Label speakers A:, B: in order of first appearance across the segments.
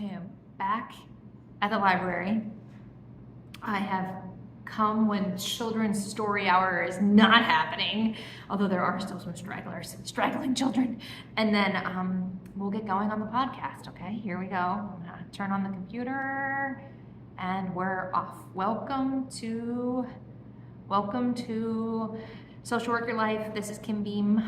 A: Okay, I'm back at the library. I have come when children's story hour is not happening, although there are still some straggling children. And then we'll get going on the podcast, okay? Here we go. I'm gonna turn on the computer and we're off. Welcome to Social Work Your Life. This is Kim Beam.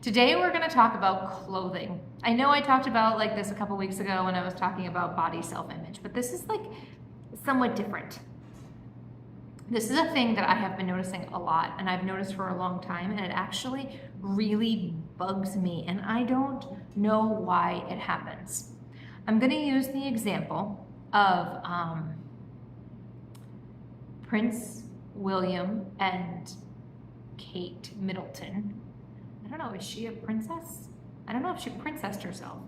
A: Today we're going to talk about clothing. I know I talked about like this a couple weeks ago when I was talking about body self-image, but this is like somewhat different. This is a thing that I have been noticing a lot, and I've noticed for a long time, and it actually really bugs me, and I don't know why it happens. I'm going to use the example of Prince William and Kate Middleton. I don't know, is she a princess? I don't know if she princessed herself.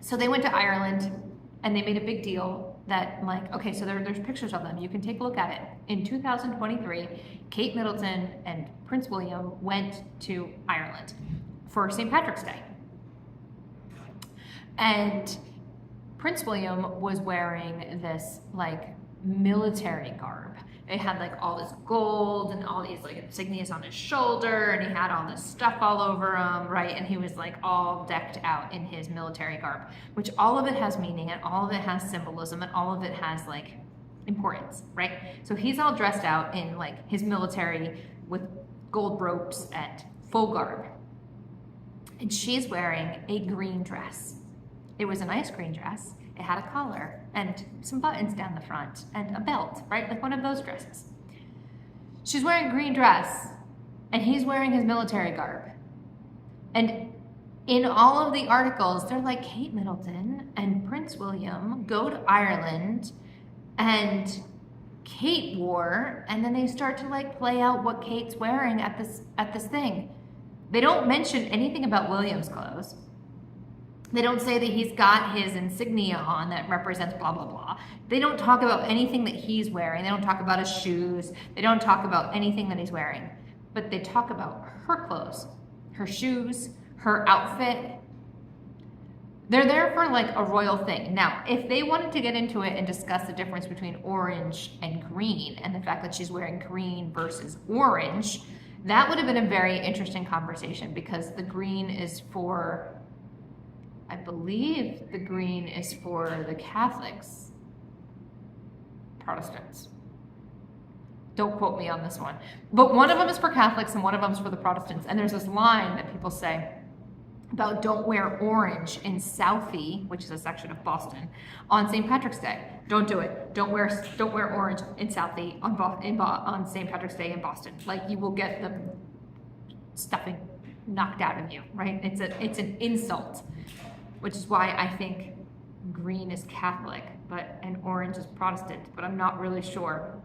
A: So they went to Ireland and they made a big deal that like, okay, so there's pictures of them. You can take a look at it. In 2023, Kate Middleton and Prince William went to Ireland for St. Patrick's Day. And Prince William was wearing this like military garb. It had like all this gold and all these like insignias on his shoulder, and he had all this stuff all over him, right? And he was like all decked out in his military garb, which all of it has meaning and all of it has symbolism and all of it has like importance, right? So he's all dressed out in like his military with gold ropes and full garb. And she's wearing a green dress. It was a nice green dress. It had a collar and some buttons down the front and a belt, right? Like one of those dresses. She's wearing a green dress and he's wearing his military garb. And in all of the articles, they're like, Kate Middleton and Prince William go to Ireland and Kate wore, and then they start to like play out what Kate's wearing at this thing. They don't mention anything about William's clothes. They don't say that he's got his insignia on that represents blah, blah, blah. They don't talk about anything that he's wearing. They don't talk about his shoes. They don't talk about anything that he's wearing. But they talk about her clothes, her shoes, her outfit. They're there for like a royal thing. Now, if they wanted to get into it and discuss the difference between orange and green and the fact that she's wearing green versus orange, that would have been a very interesting conversation, because the green is for, I believe the green is for the Catholics, Protestants. Don't quote me on this one. But one of them is for Catholics and one of them is for the Protestants. And there's this line that people say about don't wear orange in Southie, which is a section of Boston, on St. Patrick's Day. Don't do it. Don't wear orange in Southie on St. Patrick's Day in Boston. Like, you will get the stuffing knocked out of you, right? It's an insult. Which is why I think green is Catholic, and orange is Protestant, but I'm not really sure.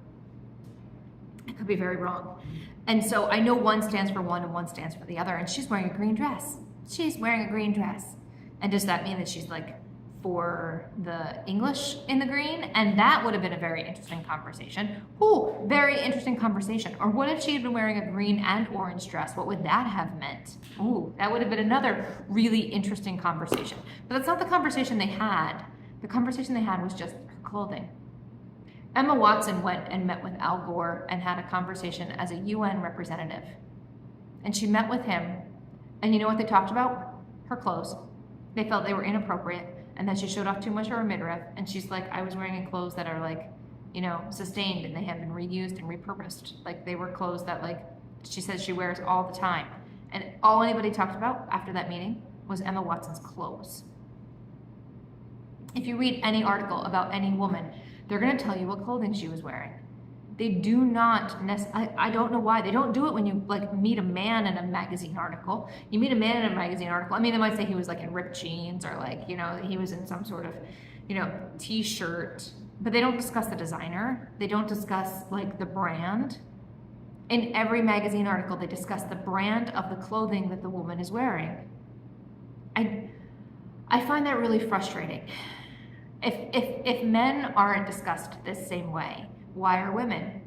A: I could be very wrong. And so I know one stands for one and one stands for the other, and she's wearing a green dress. She's wearing a green dress. And does that mean that she's like for the English in the green? And that would have been a very interesting conversation. Ooh, very interesting conversation. Or what if she had been wearing a green and orange dress? What would that have meant? Ooh, that would have been another really interesting conversation. But that's not the conversation they had. The conversation they had was just her clothing. Emma Watson went and met with Al Gore and had a conversation as a UN representative. And she met with him, and you know what they talked about? Her clothes. They felt they were inappropriate, and that she showed off too much of her midriff, and she's like, I was wearing clothes that are like, you know, sustained, and they have been reused and repurposed. Like, they were clothes that like she says she wears all the time. And all anybody talked about after that meeting was Emma Watson's clothes. If you read any article about any woman, they're gonna tell you what clothing she was wearing. They do not I don't know why. They don't do it when you like meet a man in a magazine article. You meet a man in a magazine article. I mean, they might say he was like in ripped jeans, or like, you know, he was in some sort of, you know, t-shirt, but they don't discuss the designer. They don't discuss like the brand. In every magazine article, they discuss the brand of the clothing that the woman is wearing. I find that really frustrating. If men aren't discussed this same way, why are women?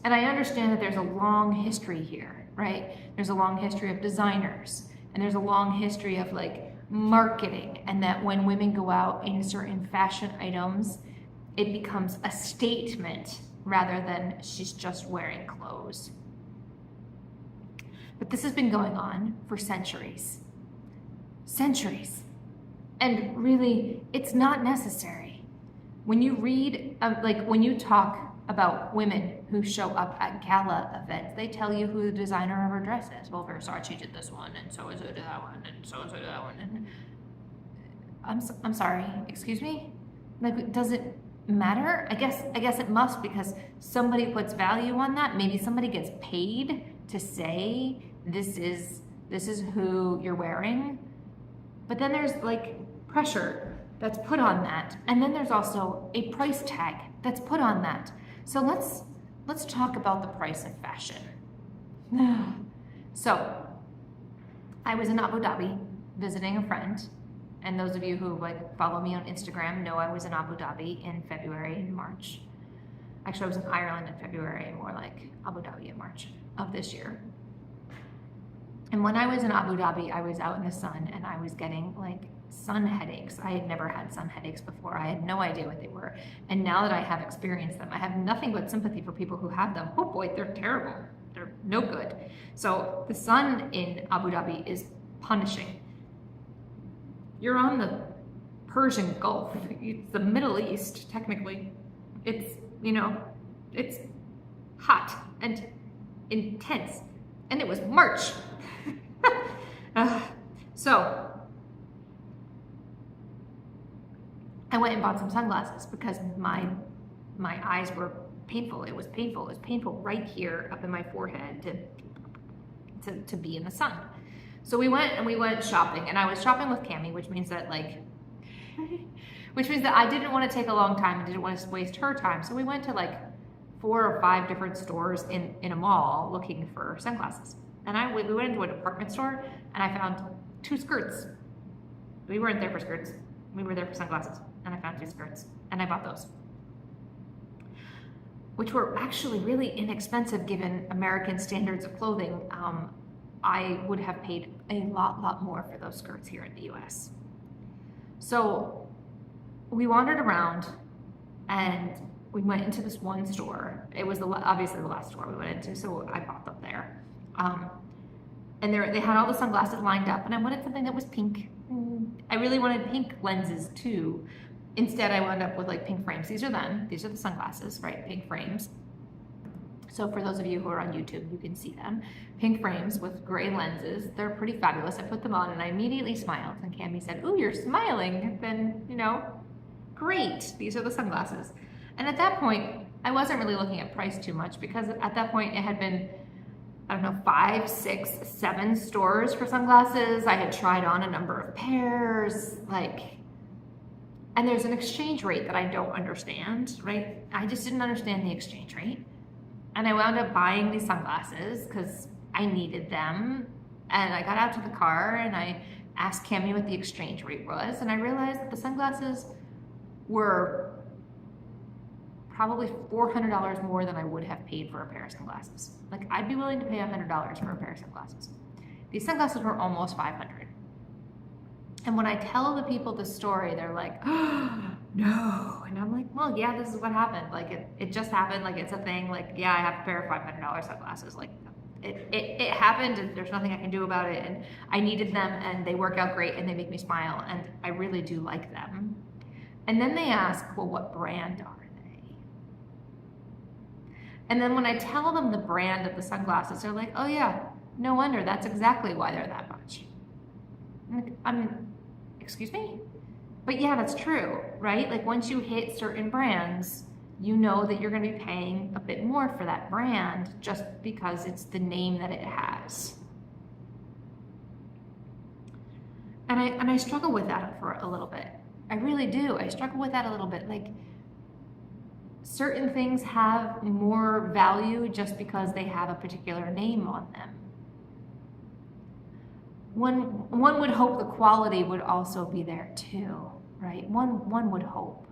A: And I understand that there's a long history here. right? There's a long history of designers, and there's a long history of like marketing, and that when women go out in certain fashion items, it becomes a statement rather than she's just wearing clothes. But this has been going on for centuries. Centuries. And really, it's not necessary. When you read, when you talk about women who show up at gala events, they tell you who the designer of her dress is. Well, Versace did this one, and so is it that one, and so is it that one. And I'm sorry, excuse me? Like, does it matter? I guess it must, because somebody puts value on that. Maybe somebody gets paid to say this is who you're wearing. But then there's like pressure that's put on that, and then there's also a price tag that's put on that. So let's talk about the price of fashion. So I was in Abu Dhabi visiting a friend, and those of you who like follow me on Instagram know I was in Abu Dhabi in February and March. Actually, I was in Ireland in February, and more like Abu Dhabi in March of this year. And when I was in Abu Dhabi, I was out in the sun, and I was getting like sun headaches. I had never had sun headaches before. I had no idea what they were. And now that I have experienced them, I have nothing but sympathy for people who have them. Oh boy, they're terrible. They're no good. So the sun in Abu Dhabi is punishing. You're on the Persian Gulf. It's the Middle East, technically. It's, it's hot and intense. And it was March. So I went and bought some sunglasses because my eyes were painful. It was painful. It was painful right here up in my forehead to be in the sun. So we went shopping, and I was shopping with Cammie, which means that I didn't want to take a long time and didn't want to waste her time. So we went to like 4 or 5 different stores in a mall looking for sunglasses. And we went into a department store, and I found 2 skirts. We weren't there for skirts. We were there for sunglasses, and I found 2 skirts, and I bought those, which were actually really inexpensive given American standards of clothing. I would have paid a lot more for those skirts here in the US. So we wandered around, and we went into this one store. It was obviously the last store we went into, so I bought them there. And they had all the sunglasses lined up, and I wanted something that was pink. I really wanted pink lenses too. Instead, I wound up with like pink frames. These are them. These are the sunglasses, right? Pink frames. So for those of you who are on YouTube, you can see them. Pink frames with gray lenses. They're pretty fabulous. I put them on, and I immediately smiled. And Cammie said, "Ooh, you're smiling. Then, great. These are the sunglasses." And at that point, I wasn't really looking at price too much, because at that point it had been, 5, 6, 7 stores for sunglasses. I had tried on a number of pairs, and there's an exchange rate that I don't understand, right? I just didn't understand the exchange rate. And I wound up buying these sunglasses because I needed them. And I got out to the car, and I asked Cammie what the exchange rate was, and I realized that the sunglasses were probably $400 more than I would have paid for a pair of sunglasses. I'd be willing to pay $100 for a pair of sunglasses. These sunglasses were almost $500. And when I tell the people the story, they're like, "Oh, no." And I'm like, "Well, yeah, this is what happened. It just happened. It's a thing. Yeah, I have a pair of $500 sunglasses. It happened, and there's nothing I can do about it. And I needed them, and they work out great, and they make me smile, and I really do like them." And then they ask, "Well, what brand are they?" And then when I tell them the brand of the sunglasses, they're like, "Oh yeah, no wonder. That's exactly why they're that much." Excuse me? But yeah, that's true, right? Once you hit certain brands, you know that you're going to be paying a bit more for that brand just because it's the name that it has. And I struggle with that for a little bit. I really do. I struggle with that a little bit. Certain things have more value just because they have a particular name on them. One would hope the quality would also be there too, right? One would hope.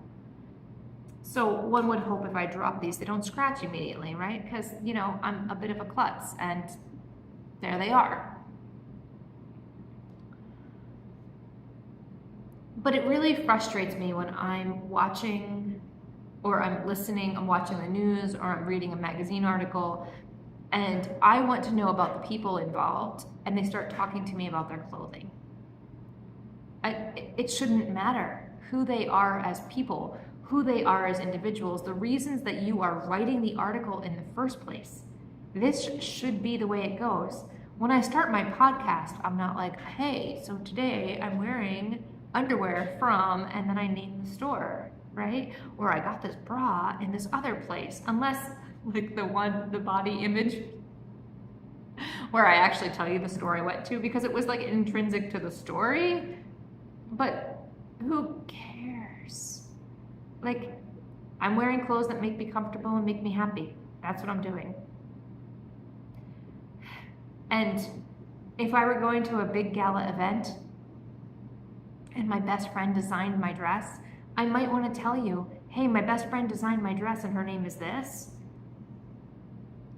A: So one would hope if I drop these, they don't scratch immediately, right? Because, I'm a bit of a klutz, and there they are. But it really frustrates me when I'm watching or I'm listening, I'm watching the news or I'm reading a magazine article and I want to know about the people involved and they start talking to me about their clothing. It shouldn't matter who they are as people, who they are as individuals, the reasons that you are writing the article in the first place. This should be the way it goes. When I start my podcast, I'm not like, hey, so today I'm wearing underwear from, and then I name the store, right? Or I got this bra in this other place, unless like the body image where I actually tell you the store I went to because it was like intrinsic to the story. But who cares? Like, I'm wearing clothes that make me comfortable and make me happy. That's what I'm doing. And if I were going to a big gala event and my best friend designed my dress, I might want to tell you, hey, my best friend designed my dress and her name is this.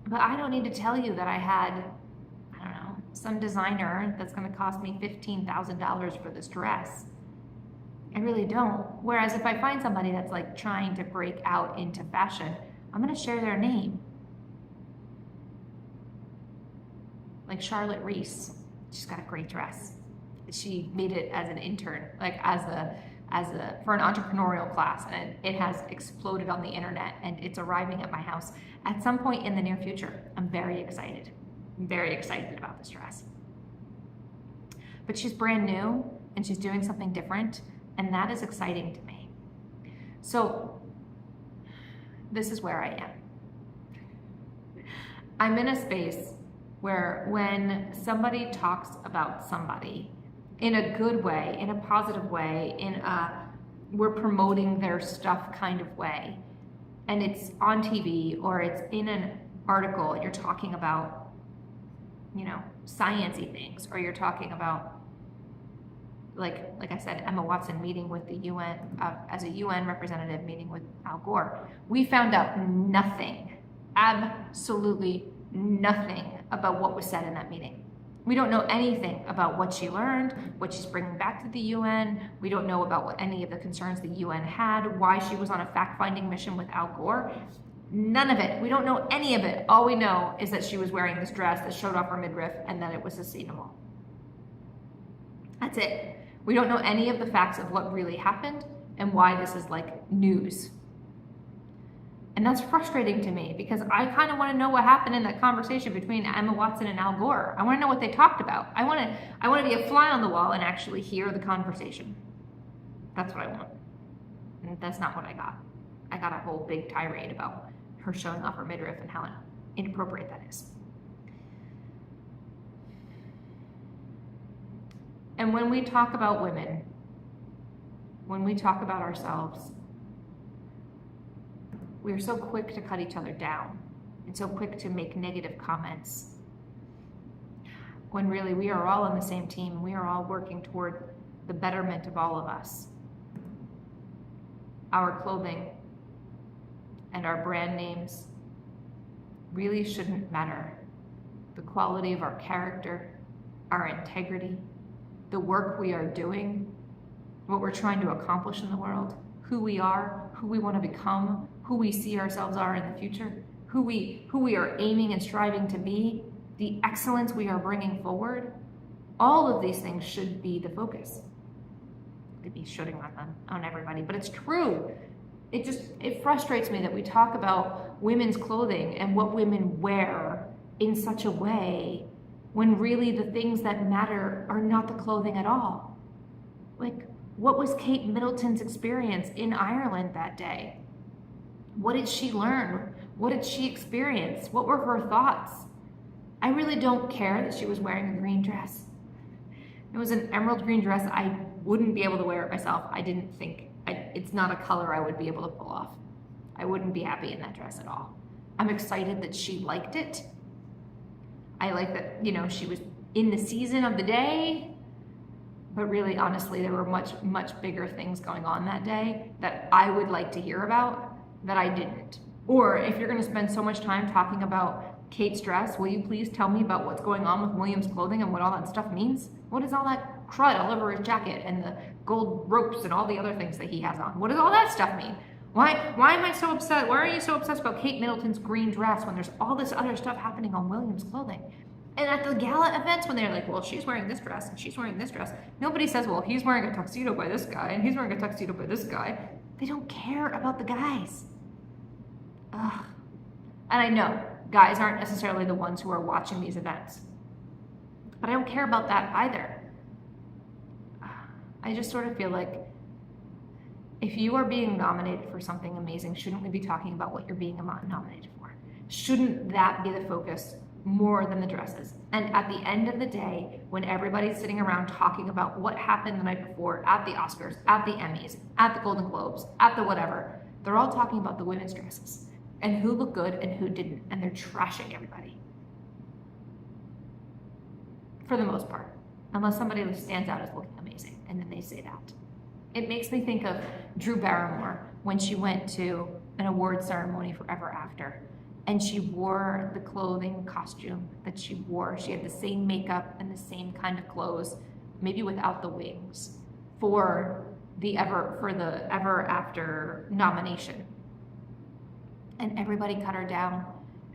A: But I don't need to tell you that I had, I don't know, some designer that's going to cost me $15,000 for this dress. I really don't. Whereas if I find somebody that's like trying to break out into fashion, I'm going to share their name. Like Charlotte Reese, she's got a great dress. She made it as an intern, like for an entrepreneurial class, and it has exploded on the internet and it's arriving at my house at some point in the near future. I'm very excited. I'm very excited about this dress. But she's brand new and she's doing something different, and that is exciting to me. So this is where I am. I'm in a space where when somebody talks about somebody in a good way, in a positive way, in a we're promoting their stuff kind of way, and it's on TV or it's in an article and you're talking about, you know, science-y things, or you're talking about, like I said, Emma Watson meeting with the UN, as a UN representative meeting with Al Gore. We found out nothing, absolutely nothing about what was said in that meeting. We don't know anything about what she learned, what she's bringing back to the UN. We don't know about what any of the concerns the UN had, why she was on a fact-finding mission with Al Gore. None of it. We don't know any of it. All we know is that she was wearing this dress that showed off her midriff and that it was sustainable. That's it. We don't know any of the facts of what really happened and why this is like news. And that's frustrating to me because I kind of want to know what happened in that conversation between Emma Watson and Al Gore. I want to know what they talked about. I want to be a fly on the wall and actually hear the conversation. That's what I want. And that's not what I got. I got a whole big tirade about her showing off her midriff and how inappropriate that is. And when we talk about women, when we talk about ourselves, we are so quick to cut each other down and so quick to make negative comments, when really we are all on the same team. We are all working toward the betterment of all of us. Our clothing and our brand names really shouldn't matter. The quality of our character, our integrity, the work we are doing, what we're trying to accomplish in the world, who we are, who we want to become, who we see ourselves are in the future, who we are aiming and striving to be, the excellence we are bringing forward. All of these things should be the focus. Could be shooting on everybody, but it's true. It frustrates me that we talk about women's clothing and what women wear in such a way when really the things that matter are not the clothing at all. Like, what was Kate Middleton's experience in Ireland that day? What did she learn? What did she experience? What were her thoughts? I really don't care that she was wearing a green dress. It was an emerald green dress. I wouldn't be able to wear it myself. I didn't think, it's not a color I would be able to pull off. I wouldn't be happy in that dress at all. I'm excited that she liked it. I like that, you know, she was in the season of the day, but really, honestly, there were much, much bigger things going on that day that I would like to hear about that I didn't. Or if you're going to spend so much time talking about Kate's dress. Will you please tell me about what's going on with William's clothing and what all that stuff means? What is all that crud all over his jacket and the gold ropes and all the other things that he has on? What does all that stuff mean? Why am I so upset? Why are you so obsessed about Kate Middleton's green dress when there's all this other stuff happening on William's clothing? And at the gala events, when they're like, well, she's wearing this dress and she's wearing this dress, nobody says, well, he's wearing a tuxedo by this guy and he's wearing a tuxedo by this guy. They don't care about the guys. Ugh. And I know guys aren't necessarily the ones who are watching these events, but I don't care about that either. I just sort of feel like if you are being nominated for something amazing, shouldn't we be talking about what you're being nominated for? Shouldn't that be the focus more than the dresses? And at the end of the day, when everybody's sitting around talking about what happened the night before at the Oscars, at the Emmys, at the Golden Globes, at the whatever, they're all talking about the women's dresses and who looked good and who didn't, and they're trashing everybody. For the most part, unless somebody stands out as looking amazing, and then they say that. It makes me think of Drew Barrymore when she went to an award ceremony for Ever After, and she wore the clothing costume that she wore. She had the same makeup and the same kind of clothes, maybe without the wings, for the Ever After nomination. And everybody cut her down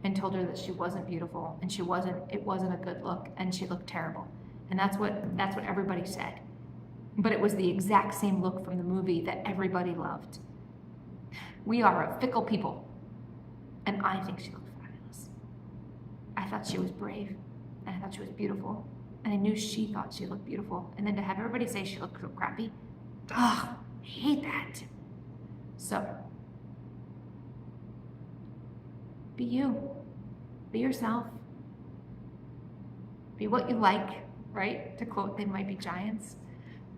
A: and told her that she wasn't beautiful and it wasn't a good look and she looked terrible. And that's what everybody said. But it was the exact same look from the movie that everybody loved. We are a fickle people. And I think she looked fabulous. I thought she was brave, and I thought she was beautiful, and I knew she thought she looked beautiful. And then to have everybody say she looked so crappy, ugh, I hate that. So, be you. Be yourself. Be what you like, right? To quote They Might Be Giants.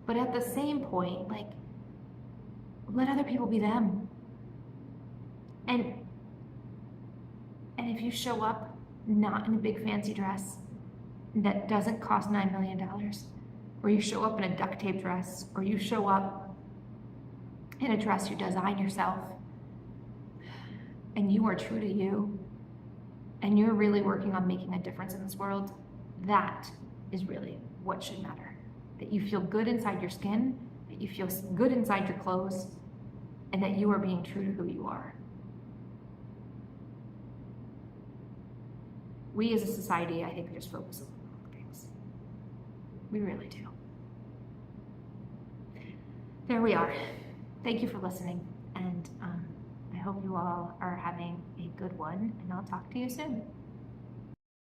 A: But at the same point, like, let other people be them. And if you show up not in a big fancy dress that doesn't cost $9 million, or you show up in a duct tape dress, or you show up in a dress you design yourself, and you are true to you, and you're really working on making a difference in this world, that is really what should matter. That you feel good inside your skin, that you feel good inside your clothes, and that you are being true to who you are. We as a society, I think, just focus on the wrong things. We really do. There we are. Thank you for listening, and I hope you all are having a good one, and I'll talk to you soon.